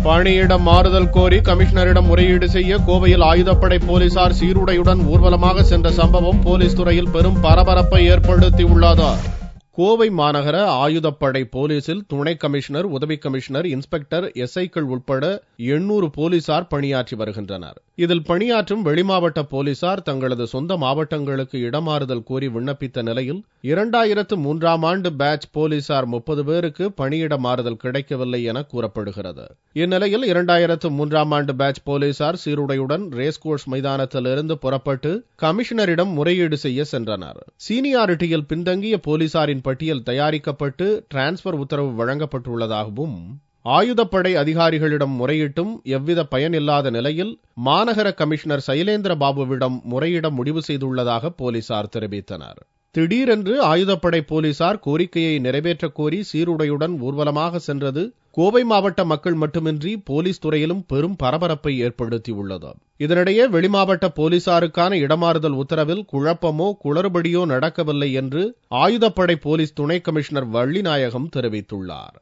பணியிடம் மாறுதல் கோரி கமிஷனரிடம் முறையீடு செய்ய கோவையில் ஆயுதப்படை போலீசார் சீருடையுடன் ஊர்வலமாக சென்ற சம்பவம் போலீஸ் துறையில் பெரும் பரபரப்பை ஏற்படுத்தியுள்ளது. கோவை மாநகர ஆயுதப்படை போலீசில் துணை கமிஷனர், உதவி கமிஷனர், இன்ஸ்பெக்டர், எஸ்ஐக்கள் உட்பட 800 போலீசார் பணியாற்றி வருகின்றனர். இதில் பணியாற்றும் வெளிமாவட்ட போலீசார் தங்களது சொந்த மாவட்டங்களுக்கு இடமாறுதல் கோரி விண்ணப்பித்த நிலையில் 2003ஆம் ஆண்டு பேட்ச் போலீசார் 30 பேருக்கு பணியிட மாறுதல் கிடைக்கவில்லை என கூறப்படுகிறது. இந்நிலையில் 2003ஆம் ஆண்டு பேட்ச் போலீசார் சீருடையுடன் ரேஸ்கோர்ஸ் மைதானத்திலிருந்து புறப்பட்டு கமிஷனரிடம் முறையீடு செய்ய சென்றனர். சீனியாரிட்டியில் பின்தங்கிய போலீசாரின் பட்டியல் தயாரிக்கப்பட்டு டிரான்ஸ்பர் உத்தரவு வழங்கப்பட்டுள்ளதாகவும், ஆயுதப்படை அதிகாரிகளிடம் முறையிட்டும் எவ்வித பயனில்லாத நிலையில் மாநகர கமிஷனர் சைலேந்திர பாபுவிடம் முறையிட முடிவு செய்துள்ளதாக போலீசார் தெரிவித்தனர். திடீரென்று ஆயுதப்படை போலீசார் கோரிக்கையை நிறைவேற்றக் கோரி சீருடையுடன் ஊர்வலமாக சென்றது கோவை மாவட்ட மக்கள் மட்டுமின்றி போலீஸ் துறையிலும் பெரும் பரபரப்பை ஏற்படுத்தியுள்ளது. இதனிடையே வெளிமாவட்ட போலீசாருக்கான இடமாறுதல் உத்தரவில் குழப்பமோ குளறுபடியோ நடக்கவில்லை என்று ஆயுதப்படை போலீஸ் துணை கமிஷனர் வள்ளிநாயகம் தெரிவித்துள்ளார்.